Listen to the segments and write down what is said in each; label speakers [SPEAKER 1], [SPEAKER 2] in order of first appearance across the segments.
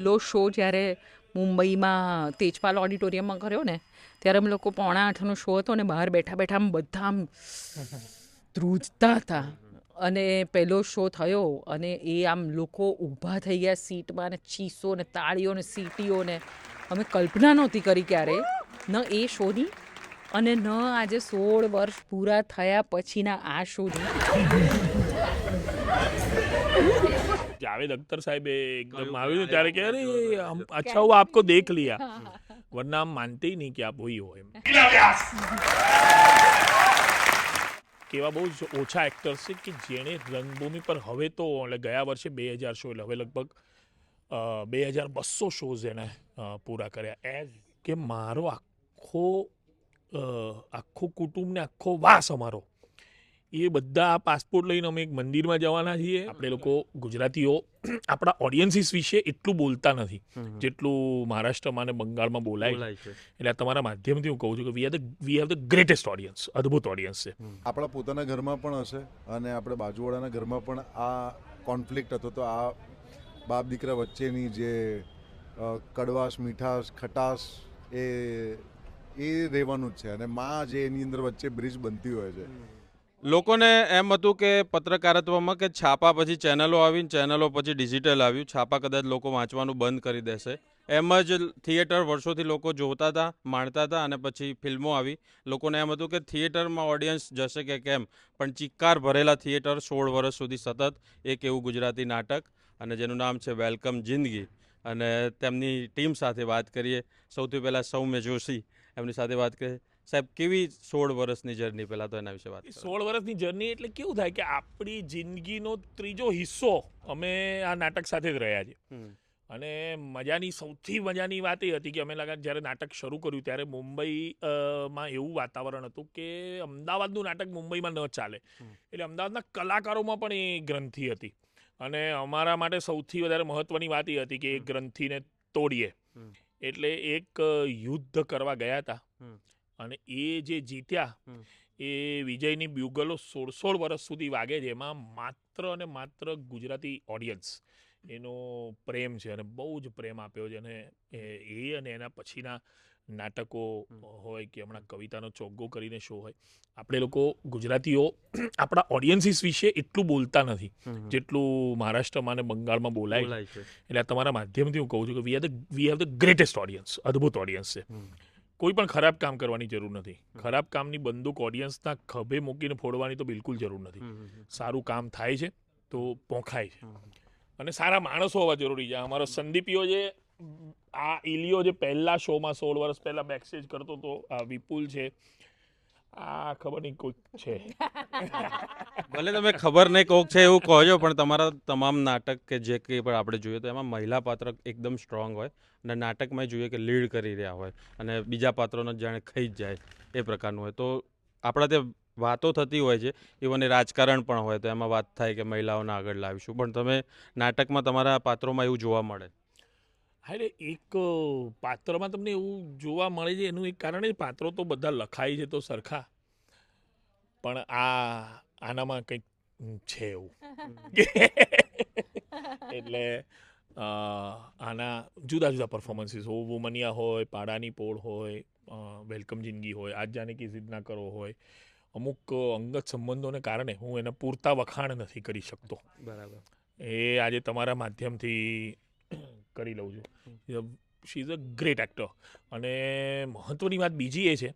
[SPEAKER 1] લો show જ્યારે મુંબઈમાં તેજપાલ ઓડિટોરિયમમાં કર્યો ને ત્યારે અમે લોકો 7:45નો શો હતો ને બહાર બેઠા બેઠા આમ બધા આમ ધ્રુજતા હતા. અને પહેલો શો થયો અને એ આમ લોકો ઊભા થઈ ગયા સીટમાં ને ચીસો ને તાળીઓ ને સીટીઓ ને અમે કલ્પના નહોતી કરી ક્યારેય ન એ શોની અને ન આજે 16 વર્ષ પૂરા થયા પછીના આ શોની.
[SPEAKER 2] जावेद अख्तर साहब एकदम आवे ત્યારે કે અરે अच्छा हुआ आपको देख लिया वरना हम मानते ही नहीं कि आप वही हो. એમ કેવા બહુ જ ઓછા એક્ટર્સ છે કે જેણે રંગભૂમિ પર હવે તો ગયા વર્ષે 2000 શો એટલે હવે લગભગ 2200 શોઝ એને પૂરા કર્યા. એઝ કે મારો આખો કુટુંબ ને આખો વાસ અમારો એ બધા પાસપોર્ટ લઈને અમે એક મંદિરમાં જવાના છીએ. આપણે લોકો ગુજરાતીઓ આપણા ઓડિયન્સીસ વિશે એટલું બોલતા નથી જેટલું મહારાષ્ટ્રમાં અને બંગાળમાં બોલાય છે. એટલે તમારા માધ્યમથી હું કહું છું કે we have the greatest audience, અદ્ભુત ઓડિયન્સ છે.
[SPEAKER 3] આપણા પોતાના ઘરમાં પણ હશે અને આપણે બાજુવાળાના ઘરમાં પણ આ કોન્ફ્લિક્ટ હતો. તો આ બાપ દીકરા વચ્ચેની જે કડવાશ, મીઠાશ, ખટાશ એ રહેવાનું જ છે. અને માં જે એની અંદર વચ્ચે બ્રિજ બનતી હોય છે.
[SPEAKER 4] લોકોને એમ હતું કે પત્રકારત્વમાં કે છાપા પછી ચેનલો આવીને ચેનલો પછી ડિજિટલ આવ્યું, છાપા કદાચ લોકો વાંચવાનું બંધ કરી દેશે. એમ જ થિયેટર વર્ષોથી લોકો જોતા હતા, માણતા હતા અને પછી ફિલ્મો આવી. લોકોને એમ હતું કે થિયેટરમાં ઓડિયન્સ જશે કે કેમ, પણ ચિક્કાર ભરેલા થિયેટર 16 વર્ષ સુધી સતત એક એવું ગુજરાતી નાટક અને જેનું નામ છે વેલકમ જિંદગી. અને તેમની ટીમ સાથે વાત કરીએ. સૌથી પહેલાં સૌમ્ય જોશી એમની સાથે વાત કરીએ. સાહેબ, કેવી 16 વર્ષની જર્ની, પહેલાં તો એના વિશે વાત.
[SPEAKER 2] 16 વર્ષની જર્ની એટલે કેવું થાય કે આપણી જિંદગીનો ત્રીજો હિસ્સો અમે આ નાટક સાથે જ રહ્યા છીએ. અને સૌથી મજાની વાત એ હતી કે અમે જ્યારે નાટક શરૂ કર્યું ત્યારે મુંબઈમાં એવું વાતાવરણ હતું કે અમદાવાદનું નાટક મુંબઈમાં ન ચાલે. એટલે અમદાવાદના કલાકારોમાં પણ એ ગ્રંથિ હતી. અને અમારા માટે સૌથી વધારે મહત્ત્વની વાત એ હતી કે એ ગ્રંથિને તોડીએ. એટલે એક યુદ્ધ કરવા ગયા હતા અને એ જે જીત્યા એ વિજયની બ્યુગલો 16 વર્ષ સુધી વાગે છે. એમાં માત્ર અને માત્ર ગુજરાતી ઓડિયન્સ એનો પ્રેમ છે અને બહુ જ પ્રેમ આપ્યો છે. અને એ અને એના પછીના નાટકો હોય કે હમણાં કવિતાનો ચોગ્ગો કરીને શો હોય, આપણે લોકો ગુજરાતીઓ આપણા ઓડિયન્સીસ વિશે એટલું બોલતા નથી જેટલું મહારાષ્ટ્રમાં અને બંગાળમાં બોલાય છે. એટલે તમારા માધ્યમથી હું કહું છું કે we have the greatest audience, અદ્ભુત ઓડિયન્સ છે. કોઈ પણ ખરાબ કામ કરવાની જરૂર નથી. ખરાબ કામની બંદૂક ઓડિયન્સના ખભે મૂકીને ફોડવાની તો બિલકુલ જરૂર નથી. સારું કામ થાય છે તો પોંખાય છે અને સારા માણસો હોવા જરૂરી છે. અમારો સંદીપીઓ જે આ ઇલિયો જે પહેલા શોમાં 16 વર્ષ પહેલા બેકસ્ટેજ કરતો હતો, આ વિપુલ છે, આ ખબર નહીં કોઈક છે.
[SPEAKER 4] ભલે તમે ખબર નહીં કોક છે એવું કહો છો, પણ તમારા તમામ નાટક કે જે કંઈ પણ આપણે જોઈએ તો એમાં મહિલા પાત્ર એકદમ સ્ટ્રોંગ હોય અને નાટકમાં જોઈએ કે લીડ કરી રહ્યા હોય અને બીજા પાત્રોને જાણે ખાઈ જ જાય એ પ્રકારનું હોય. તો આપણા ત્યાં વાતો થતી હોય છે, ઇવન એ રાજકારણ પણ હોય તો એમાં વાત થાય કે મહિલાઓને આગળ લાવીશું, પણ તમે નાટકમાં તમારા પાત્રોમાં એવું જોવા મળે.
[SPEAKER 2] હા, એટલે એક પાત્રમાં તમને એવું જોવા મળે છે. એનું એક કારણ એ પાત્રો તો બધા લખાય છે તો સરખા, પણ આનામાં કંઈક છે એવું. એટલે આના જુદા જુદા પરફોર્મન્સીસ હોય. વુમનિયા હોય, પાડાની પોળ હોય, વેલકમ જિંદગી હોય, આજ જાને કી ઝિદ ના કરો હોય. અમુક અંગત સંબંધોને કારણે હું એના પૂરતા વખાણ નથી કરી શકતો.
[SPEAKER 4] બરાબર.
[SPEAKER 2] એ આજે તમારા માધ્યમથી કરી લઉં છું. She is a great actor. અને મહત્ત્વની વાત બીજી એ છે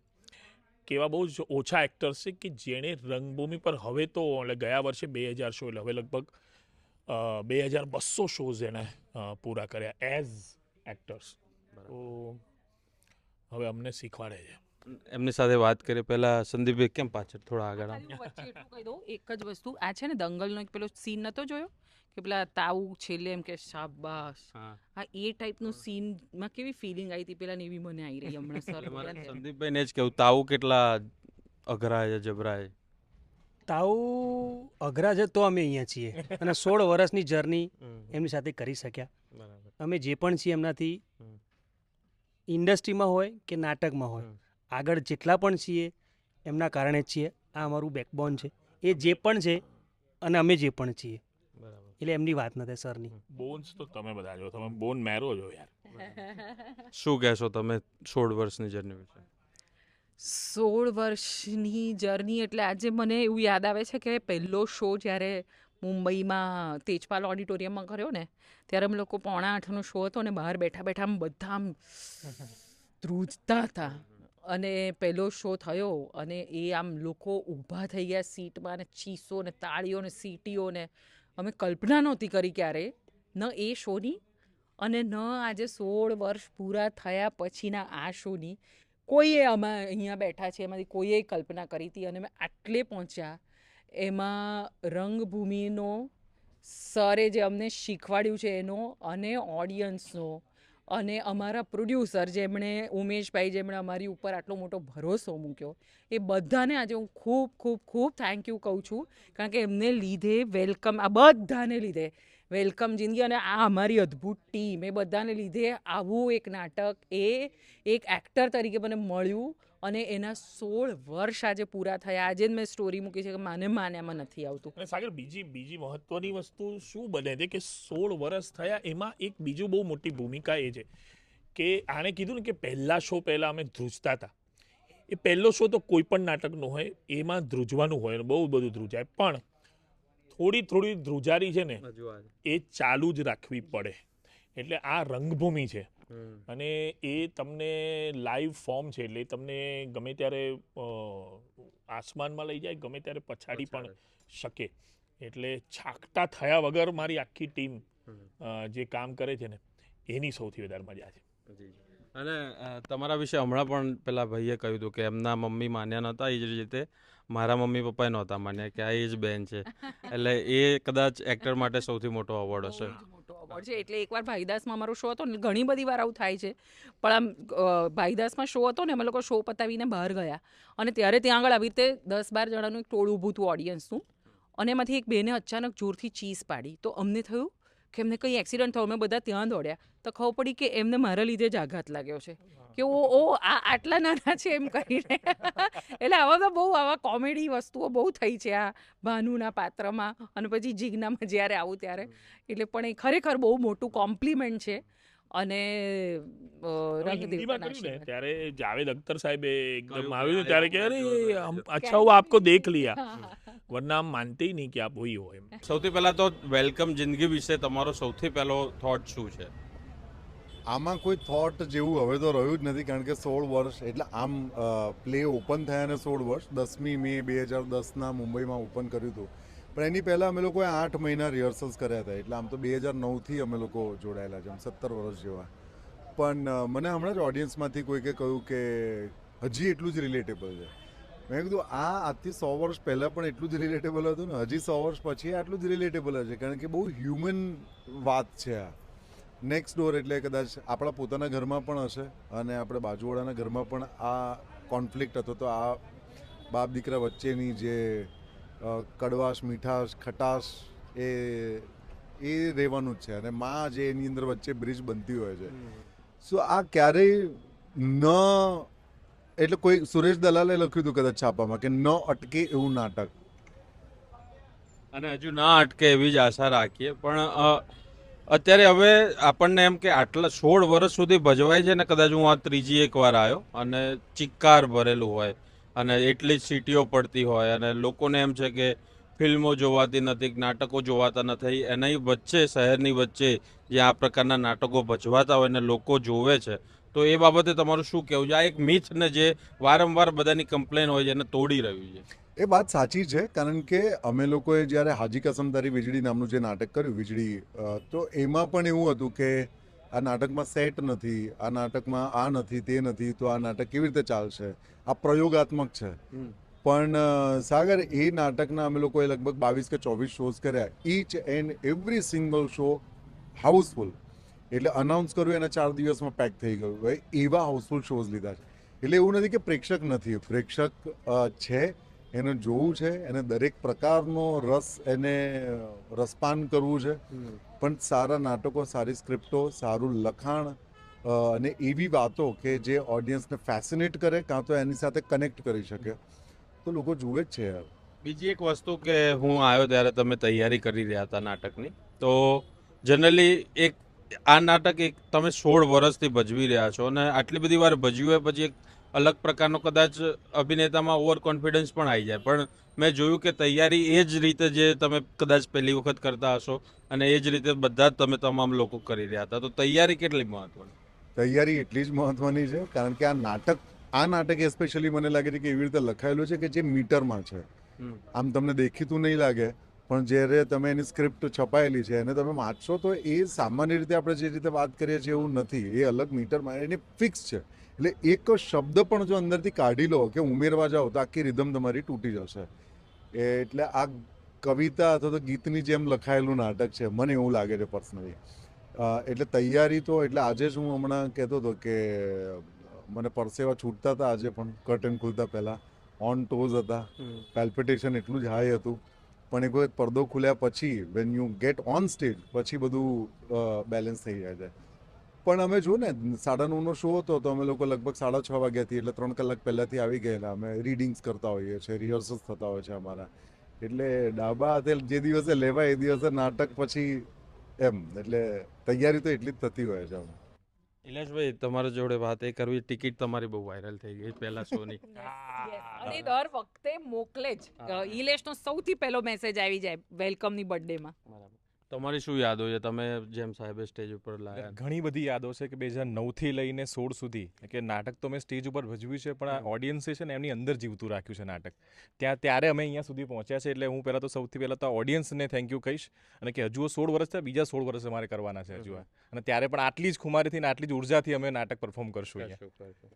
[SPEAKER 2] કે એવા બહુ જ ઓછા એક્ટર્સ છે કે જેણે રંગભૂમિ પર હવે તો ગયા વર્ષે 2000 શો એટલે હવે લગભગ 2200 શોઝ એને પૂરા કર્યા એઝ એક્ટર્સ. તો હવે અમને શીખવાડે છે.
[SPEAKER 4] એમની સાથે વાત કરીએ. પહેલાં સંદીપભાઈ કેમ પાછળ થોડા આગળ
[SPEAKER 1] વચ્ચે એટલું કહી દઉં, એક જ વસ્તુ આ છે ને દંગલનો એક પેલો સીન નતો જોયો કે પેલા તાઉ છેલ્લે એમ કે શાબાશ, હા એ ટાઈપનું સીનમાં કેવી ફિલિંગ આવી હતી પેલા એવી મને આવી રહી હમણાં. સર
[SPEAKER 4] સંદીપભાઈને જ કેવું, તાઉ કેટલા અઘરા છે, જબરા છે.
[SPEAKER 5] તાઉ અઘરા છે તો અમે અહીંયા છીએ અને 16 વર્ષની જર્ની એમની સાથે કરી શક્યા. અમે જે પણ છીએ એમનાથી ઇન્ડસ્ટ્રીમાં હોય કે નાટકમાં હોય, આગળ જેટલા પણ છીએ એમના કારણે જ છીએ. આ અમારું બેકબોન છે, એ જે પણ છે અને અમે જે પણ છીએ.
[SPEAKER 4] બરાબર.
[SPEAKER 5] એટલે એમની વાત ન થાય સરની.
[SPEAKER 2] બોન્સ તો તમે બધા જો, તમે બોન મેરો જો યાર.
[SPEAKER 4] શું કહેશો તમે 16 વર્ષની જર્ની વિશે?
[SPEAKER 1] 16 વર્ષની જર્ની એટલે આજે મને એવું યાદ આવે છે કે પહેલો શો જ્યારે મુંબઈમાં તેજપાલ ઓડિટોરિયમમાં કર્યો ને, ત્યારે અમે લોકો 7:45નો શો હતો ને બહાર બેઠા બેઠા આમ બધા આમ ધ્રુજતા હતા. અને પહેલો શો થયો અને એ આમ લોકો ઊભા થઈ ગયા સીટમાં ને ચીસો ને તાળીઓ ને સીટીઓ ને અમે કલ્પના નહોતી કરી ક્યારે, ન એ શોની અને ન આજે 16 વર્ષ પૂરા થયા પછીના આ શોની. કોઈએ અમે અહીંયા બેઠા છે એમાંથી કોઈએ કલ્પના કરી હતી અને અમે આટલે પહોંચ્યા. એમાં રંગભૂમિનો સરે જે અમને શીખવાડ્યું છે એનો અને ઓડિયન્સનો અને અમારા પ્રોડ્યુસર જેમણે ઉમેશભાઈ જેમણે અમારી ઉપર આટલો મોટો ભરોસો મૂક્યો, એ બધાને આજે હું ખૂબ ખૂબ ખૂબ થેન્ક યુ કહું છું. કારણ કે એમને લીધે વેલકમ, આ બધાને લીધે વેલકમ જિંદગી અને આ અમારી અદ્ભુત ટીમ, એ બધાને લીધે આવું એક નાટક એ એક એક્ટર તરીકે મને મળ્યું અને એના 16 વર્ષ આજે પૂરા થયા. આજે જ મેં સ્ટોરી મૂકી છે કે માન્યામાં નથી આવતું.
[SPEAKER 2] અને સાગર, બીજી મહત્વની વસ્તુ શું બને છે કે 16 વર્ષ થયા, એમાં એક બીજું બહુ મોટી ભૂમિકા એ છે કે આણે કીધું ને કે પહેલા શો પહેલા અમે ધ્રુજતા હતા. એ પહેલો શો તો કોઈ પણ નાટકનો હોય એમાં ધ્રુજવાનું હોય, બહુ બધું ધ્રુજાય, પણ થોડી ધ્રુજારી છે ને એ ચાલુ જ રાખવી પડે. એટલે આ રંગભૂમિ છે અને એ તમને લાઈવ ફોર્મ છે, એટલે તમને ગમે ત્યારે આસમાનમાં લઈ જાય, ગમે ત્યારે પછાડી પણ શકે. એટલે છાકટા થયા વગર મારી આખી ટીમ જે કામ કરે છે ને એની સૌથી વધારે મજા છે.
[SPEAKER 4] અને તમારા વિશે હમણાં પણ પેલા ભાઈએ કહ્યું હતું કે એમના મમ્મી માન્યા નહોતા, એ જ રીતે મારા મમ્મી પપ્પાએ નહોતા માન્યા કે આ એ જ બેન છે. એટલે એ કદાચ એક્ટર માટે સૌથી મોટો અવોર્ડ હશે.
[SPEAKER 1] મોટો અવોર્ડ છે. એટલે એકવાર ભાઈદાસમાં અમારો શો હતો ને, ઘણી બધી વાર આવું થાય છે, પણ આમ ભાઈદાસમાં શો હતો ને, અમે લોકો શો પતાવીને બહાર ગયા અને ત્યારે ત્યાં આગળ આવી રીતે 10-12 જણાનું એક ટોળું ઊભું હતું ઓડિયન્સનું અને એમાંથી એક બેને અચાનક જોરથી ચીસ પાડી. તો અમને થયું કે એમને કંઈ એક્સિડન્ટ થયો. અમે બધા ત્યાં દોડ્યા તો ખબર પડી કે એમને મારા લીધે જ આઘાત લાગ્યો છે કે ઓ આ આટલા નાના છે એમ કરીને. એટલે આવા તો બહુ આવા કોમેડી વસ્તુઓ બહુ થઈ છે આ ભાનુના પાત્રમાં અને પછી જીજ્ઞામાં જ્યારે આવું ત્યારે. એટલે પણ એ ખરેખર બહુ મોટું કોમ્પ્લિમેન્ટ છે. અને
[SPEAKER 2] હિન્દીમાં કર્યું ને ત્યારે જાવેદ અખ્તર સાહેબે એકદમ આવ્યું ત્યારે કે અરે અચ્છા હું આપકો દેખ લિયા, વરના આમ માનતે નહીં કે આપ વહી હો. એમ
[SPEAKER 4] સૌથી પહેલા તો વેલકમ જિંદગી વિશે તમારો સૌથી પહેલો થોટ શું છે?
[SPEAKER 3] આમાં કોઈ થોટ જેવું હવે તો રહ્યું જ નથી, કારણ કે 16 વર્ષ એટલે આમ પ્લે ઓપન થયા ને 16 વર્ષ 10મી મે 2010ના મુંબઈમાં ઓપન કર્યું હતું. પણ એની પહેલાં અમે લોકોએ 8 મહિના રિહર્સલ્સ કર્યા હતા. એટલે આમ તો 2009થી અમે લોકો જોડાયેલા છે, 17 વર્ષ જેવા. પણ મને હમણાં જ ઓડિયન્સમાંથી કોઈકે કહ્યું કે હજી એટલું જ રિલેટેબલ છે. મેં કીધું આજથી 100 વર્ષ પહેલાં પણ એટલું જ રિલેટેબલ હતું ને, હજી 100 વર્ષ પછી આટલું જ રિલેટેબલ હશે, કારણ કે બહુ હ્યુમન વાત છે આ. નેક્સ્ટ ડોર એટલે કદાચ આપણા પોતાના ઘરમાં પણ હશે અને આપણે બાજુવાળાના ઘરમાં પણ આ કોન્ફ્લિક્ટ હતો. તો આ બાપ દીકરા વચ્ચેની જે કડવાશ, મીઠાશ, ખટાશ એ રહેવાનું જ છે. અને માં જે એની અંદર વચ્ચે બ્રિજ બનતી હોય છે. સો આ ક્યારેય ન, એટલે કોઈ સુરેશ દલાલે લખ્યું હતું કદાચ છાપામાં કે ન અટકે એવું નાટક,
[SPEAKER 4] અને હજુ ના અટકે એવી જ આશા રાખીએ. પણ અત્યારે હવે આપણને એમ કે આટલા 16 વર્ષ સુધી ભજવાય છે ને, કદાચ હું આ ત્રીજી એક વાર આવ્યો અને ચિક્કાર ભરેલું હોય અને એટલી જ સીટીઓ પડતી હોય અને લોકોને એમ છે કે ફિલ્મો જોવાતી નથી, નાટકો જોવાતા નથી, એની વચ્ચે શહેરની વચ્ચે જે આ પ્રકારના નાટકો ભજવાતા હોય ને લોકો જોવે છે, તો એ બાબતે તમારું શું કહેવું છે? આ એક મિથ ને જે વારંવાર બધાની કમ્પ્લેન હોય છે એને તોડી રહ્યું છે.
[SPEAKER 3] એ વાત સાચી છે, કારણ કે અમે લોકોએ જ્યારે હાજી કસમ તારી વીજળી નામનું જે નાટક કર્યું વીજળી, તો એમાં પણ એવું હતું કે આ નાટકમાં સેટ નથી, આ નાટકમાં આ નથી, તે નથી, તો આ નાટક કેવી રીતે ચાલશે? આ પ્રયોગાત્મક છે. પણ સાગર, એ નાટકના અમે લોકોએ લગભગ 22 કે 24 શોઝ કર્યા. Each and every single show Housefull. એટલે અનાઉન્સ કર્યું એના 4 દિવસમાં પેક થઈ ગયું હોય એવા હાઉસફુલ શોઝ લીધા છે. એટલે એવું નથી કે પ્રેક્ષક નથી, પ્રેક્ષક છે, એને જોવું છે, એને દરેક પ્રકારનો રસ, એને રસપાન કરવું છે. પણ સારા નાટકો, સારી સ્ક્રિપ્ટો, સારું લખાણ અને એવી વાતો કે જે ઓડિયન્સને ફેસિનેટ કરે કાં તો એની સાથે કનેક્ટ કરી શકે, તો લોકો જુએ જ છે યાર.
[SPEAKER 4] બીજી એક વસ્તુ કે હું આવ્યો ત્યારે તમે તૈયારી કરી રહ્યા હતા નાટકની, તો જનરલી એક આ નાટક એક તમે 16 વર્ષથી ભજવી રહ્યા છો અને આટલી બધી વાર ભજવ્યું હોય પછી એક અલગ પ્રકારનો કદાચ અભિનેતામાં ઓવર કોન્ફિડન્સ પણ આવી જાય, પણ મેં જોયું કે તૈયારી એ જ રીતે જે તમે કદાચ પહેલી વખત કરતા હશો અને એ જ રીતે બધા જ તમે તમામ લોકો કરી રહ્યા હતા, તો તૈયારી કેટલી મહત્વની?
[SPEAKER 3] તૈયારી એટલી જ મહત્વની છે, કારણ કે આ નાટક એસ્પેશિયલી મને લાગે છે કે એવી રીતે લખાયેલું છે કે જે મીટરમાં છે. આમ તમને દેખીતું નહીં લાગે, પણ જ્યારે તમે એની સ્ક્રિપ્ટ છપાયેલી છે અને તમે વાંચશો તો એ સામાન્ય રીતે આપણે જે રીતે વાત કરીએ છીએ એવું નથી. એ અલગ મીટરમાં એની ફિક્સ છે. એટલે એક શબ્દ પણ જો અંદરથી કાઢી લો કે ઉમેરવા જાઓ તો આખી રિધમ તમારી તૂટી જશે. એટલે આ કવિતા અથવા તો ગીતની જેમ લખાયેલું નાટક છે, મને એવું લાગે છે પર્સનલી. એટલે તૈયારી તો એટલે આજે જ હું હમણાં કહેતો હતો કે મને પરસેવા છૂટતા હતા આજે પણ કર્ટન ખુલતા પહેલાં. ઓન ટોઝ હતા, પેલ્પિટેશન એટલું જ હાઈ હતું, પણ એક વખત પડદો ખુલ્યા પછી when you get on stage પછી બધું બેલેન્સ થઈ જાય છે. પણ અમે જો ને 9:30નો શો હતો તો અમે લોકો લગભગ 6:30 વાગ્યાથી એટલે 3 કલાક પહેલાંથી આવી ગયેલા. અમે રીડિંગ્સ કરતા હોઈએ છીએ, રિહર્સલ્સ થતા હોય છે અમારા. એટલે ડાબા હાથે જે દિવસે લેવાય એ દિવસે નાટક પછી એમ, એટલે તૈયારી તો એટલી જ થતી હોય છે.
[SPEAKER 4] ઇલેશભાઈ, તમારા જોડે વાત એ કરવી, ટિકિટ તમારી બહુ વાયરલ થઈ ગઈ પહેલા શોની.
[SPEAKER 1] અને દર વખતે મોકલે જ. ઇલેશનો સૌથી પહેલો મેસેજ આવી જાય વેલકમની બર્થડેમાં.
[SPEAKER 4] તમારી શું યાદો છે તમે જેમ સાહેબે સ્ટેજ ઉપર લાયા?
[SPEAKER 6] ઘણી બધી યાદો છે કે 2009થી લઈને 16 સુધી કે નાટક તો મેં સ્ટેજ ઉપર ભજવ્યું છે, પણ આ ઓડિયન્સે છે ને એમની અંદર જીવતું રાખ્યું છે નાટક. ત્યારે અમે અહીંયા સુધી પહોંચ્યા છે. એટલે હું સૌથી પહેલાં તો ઓડિયન્સને થેન્ક યુ કહીશ, અને કે હજુ 16 વર્ષ થયા, બીજા 16 વર્ષ અમારે કરવાના છે હજુ. અને ત્યારે પણ આટલી જ ખુમારીથી ને આટલી જ ઉર્જાથી અમે નાટક પરફોર્મ કરશું અહીંયા.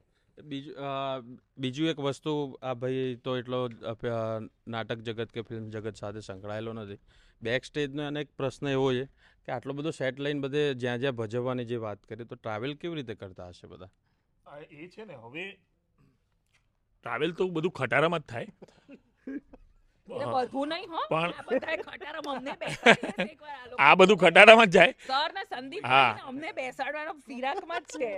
[SPEAKER 4] બીજું એક વસ્તુ, આ ભાઈ તો એટલો નાટક જગત કે ફિલ્મ જગત સાથે સંકળાયેલો નથી. બેક સ્ટેજનો અને એક પ્રશ્ન એવો છે કે આટલો બધો સેટ લઈને બધે જ્યાં જ્યાં ભજવવાની જે વાત કરી, તો ટ્રાવેલ કેવી રીતે કરતા હશે બધા?
[SPEAKER 2] એ છે ને, હવે ટ્રાવેલ તો બધું ખટારામાં જ થાય.
[SPEAKER 1] બધું નહીં હો,
[SPEAKER 2] પણ
[SPEAKER 1] આ બધાય ખટારામાં અમને બેસાડીએ છે એકવાર આ લોકો.
[SPEAKER 2] આ બધું ખટારામાં જ જાય.
[SPEAKER 1] સર ને સંદીપ
[SPEAKER 2] હા.
[SPEAKER 1] ભાઈને અમને બેસાડવાનો ફિરાકમાં જ છે.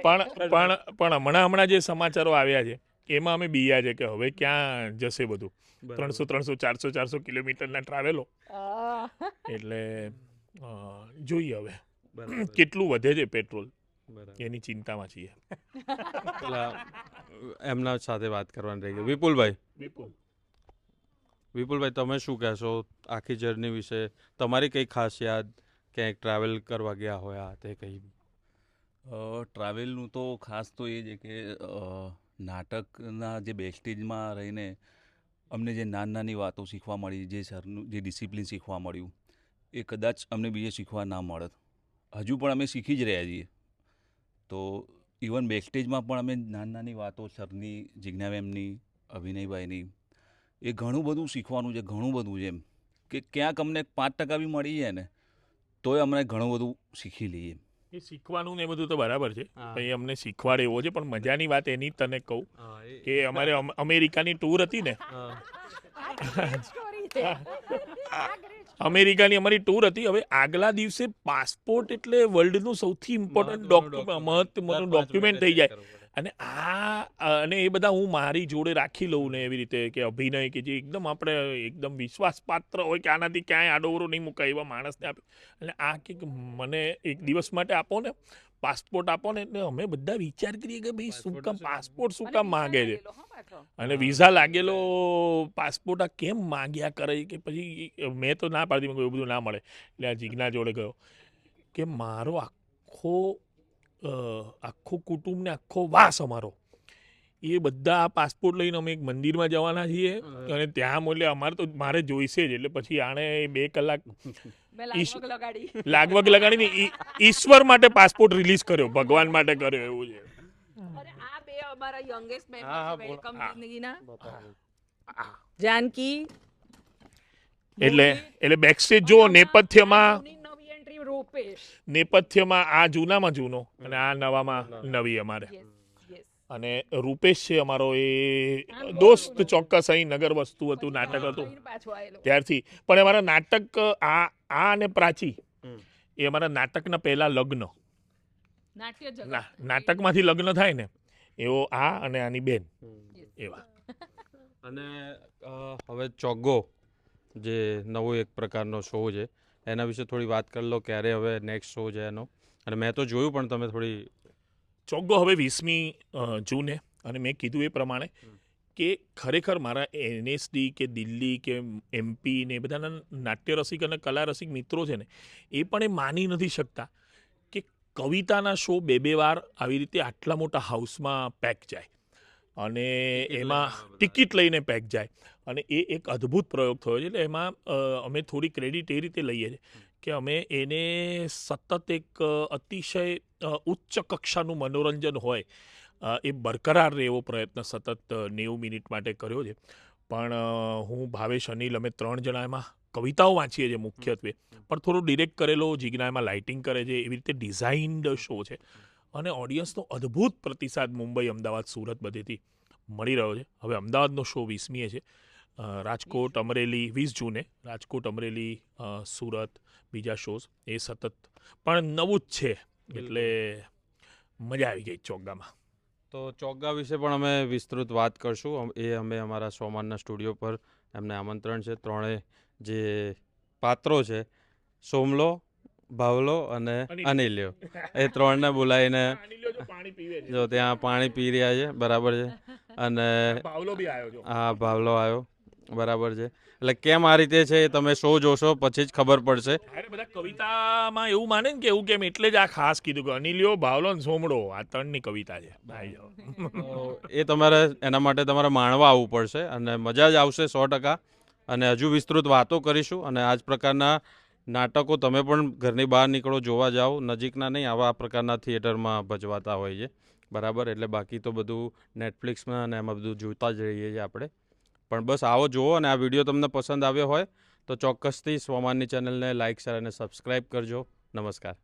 [SPEAKER 2] પણ હમણાં જે સમાચારો આવ્યા છે એમાં અમે બીયા છે કે હવે ક્યાં જશે બધું. 300 400 કિલોમીટરના ટ્રાવેલો. એટલે જોઈએ હવે કેટલું વધે છે પેટ્રોલ, એની ચિંતામાં છીએ.
[SPEAKER 4] એમના સાથે વાત કરવાની રહી ગઈ. વિપુલભાઈ, તમે શું કહેશો આખી જર્ની વિશે? તમારી કઈ ખાસ યાદ, ક્યાંક ટ્રાવેલ કરવા ગયા હોય તે કઈ?
[SPEAKER 7] ટ્રાવેલનું તો ખાસ તો એ છે કે નાટકના જે બેકસ્ટેજમાં રહીને અમને જે નાની વાતો શીખવા મળી, જે સરનું જે ડિસિપ્લિન શીખવા મળ્યું, એ કદાચ અમને બીજે શીખવા ના મળત. હજુ પણ અમે શીખી જ રહ્યા છીએ. તો ઇવન બેકસ્ટેજમાં પણ અમે નાની વાતો સરની, જિજ્ઞા મેમની, અભિનયભાઈની, એ ઘણું બધું શીખવાનું છે. ઘણું બધું છે એમ કે ક્યાંક અમને 5% બી મળી જાય ને તોય અમને ઘણું બધું શીખી લઈએ.
[SPEAKER 2] એ શીખવાનું ને એ બધું તો બરાબર છે, અહીં અમને શીખવાડે એવો છે. પણ મજાની વાત એની તને કહું કે અમારે અમેરિકાની ટૂર હતી ને, અમેરિકાની અમારી ટૂર હતી. હવે આગલા દિવસે પાસપોર્ટ એટલે વર્લ્ડનું સૌથી ઇમ્પોર્ટન્ટ મહત્વનું ડોક્યુમેન્ટ થઈ જાય. અને એ બધા હું મારી જોડે રાખી લઉં ને એવી રીતે કે અભિનય કે જે એકદમ વિશ્વાસપાત્ર હોય કે આનાથી ક્યાંય આડોવરો નહીં મુકાય એવા માણસને આપે. એટલે આ કે મને એક દિવસ માટે આપો ને, પાસપોર્ટ આપો ને. એટલે અમે બધા વિચાર કરીએ કે ભાઈ શું કામ પાસપોર્ટ શું કામ માગે છે, અને વિઝા લાગેલો પાસપોર્ટ આ કેમ માગ્યા કરે. કે પછી મેં તો ના પાડતી, એવું બધું ના મળે. એટલે આ જીજ્ઞા જોડે ગયો કે મારો આખો કુટુંબ ને આખો વાસ અમારો એ બધા પાસપોર્ટ લઈને અમે એક મંદિરમાં જવાના છીએ, અને ત્યાં મારે જોઈશે જ. એટલે પછી આણે 2 કલાક લાગવગ લગાડીને ઈશ્વર માટે પાસપોર્ટ રિલીઝ કર્યો, ભગવાન માટે કર્યો. એવું છે.
[SPEAKER 1] આ બે અમારા યંગેસ્ટ મેમ્બર છે વેલકમ જિંદગીના, જાનકી.
[SPEAKER 2] એટલે બેકસ્ટેજ જો નેપથ્યમાં આ જૂનામાં જૂનો અને આ નવામાં નવી અમારે. અને રૂપેશ છે અમારો, એ દોસ્ત ચોક્કસ અહીં નગર વસ્તુ હતું, નાટક હતું ત્યારથી. પણ અમારા નાટક આ અને પ્રાચી એ અમારા નાટકના પહેલા લગ્ન, નાટકમાંથી લગ્ન થાય ને એવો આ અને આની બેન એવા.
[SPEAKER 4] અને હવે ચોગ્ગો જે નવો એક પ્રકારનો શો છે એના વિશે થોડી વાત કરી લો, ક્યારે હવે નેક્સ્ટ શો છે એનો. અને મેં તો જોયું પણ તમે થોડી
[SPEAKER 2] ચોગ્ગો હવે 20મી જૂને, અને મેં કીધું એ પ્રમાણે કે ખરેખર મારા NSD કે દિલ્હી કે MP ને એ બધાના નાટ્ય રસિક અને કલા રસિક મિત્રો છે ને, એ પણ એ માની નથી શકતા કે કવિતાના શો 2 વાર આવી રીતે આટલા મોટા હાઉસમાં પેક જાય, અને એમાં ટિકિટ લઈને પેક જાય, અને એ એક અદ્ભુત પ્રયોગ થયો છે. એટલે એમાં અમે થોડી ક્રેડિટ એ રીતે લઈએ છીએ કે અમે એને સતત એક અતિશય ઉચ્ચ કક્ષાનું મનોરંજન હોય એ બરકરાર રહે એવો પ્રયત્ન સતત 90 મિનિટ માટે કર્યો છે. પણ હું, ભાવેશ, અનિલ, અમે 3 જણા એમાં કવિતાઓ વાંચીએ છીએ મુખ્યત્વે, પણ થોડો ડિરેક્ટ કરેલો, જીજ્ઞા એમાં લાઇટિંગ કરે છે, એવી રીતે ડિઝાઇન્ડ શો છે. અને ઓડિયન્સનો અદ્ભુત પ્રતિસાદ મુંબઈ, અમદાવાદ, સુરત બધેથી મળી રહ્યો છે. હવે અમદાવાદનો શો 20મીએ છે, રાજકોટ, અમરેલી 20 જૂને, રાજકોટ, અમરેલી, સુરત, બીજા શોઝ એ સતત પણ નવું જ છે, એટલે મજા આવી ગઈ ચોગ્ગામાં.
[SPEAKER 4] તો ચોગ્ગા વિશે પણ અમે વિસ્તૃત વાત કરશું. એ અમે અમારા સોમાનના સ્ટુડિયો પર એમને આમંત્રણ છે. ત્રણેય જે પાત્રો છે, સોમલો, ભાવલો અને અનિલ્યો, એ 3ને બોલાવીને જો ત્યાં પાણી પી રહ્યા છે, બરાબર છે. અને
[SPEAKER 2] ભાવલો બી આવ્યો છો.
[SPEAKER 4] હા, ભાવલો આવ્યો, બરાબર છે. એટલે કેમ આ રીતે છે એ તમે શો જોશો પછી જ ખબર પડશે.
[SPEAKER 2] અરે બધા કવિતામાં એવું માને ને કે એવું કેમ, એટલે જ આ ખાસ કીધું કે અનિલ્યો, ભાવલો ને સોમડો આ 3ની કવિતા છે. ભાઈ જાઓ.
[SPEAKER 4] તો એ તમારે એના માટે તમારે માણવા આવવું પડશે, અને મજા જ આવશે 100%. અને હજુ વિસ્તૃત વાતો કરીશું. અને આ જ પ્રકારના નાટકો તમે પણ ઘરની બહાર નીકળો, જોવા જાઓ, નજીકના નહીં, આવા પ્રકારના થિયેટરમાં ભજવાતા હોય છે, બરાબર. એટલે બાકી તો બધું નેટફ્લિક્સમાં અને એમાં બધું જોતા જ રહીએ છીએ આપણે. પણ બસ આવો જુઓ, અને આ વિડીયો તમને પસંદ આવ્યો હોય તો ચોક્કસથી સ્વમાનની ચેનલને લાઇક, શેર અને સબસ્ક્રાઈબ કરજો. નમસ્કાર.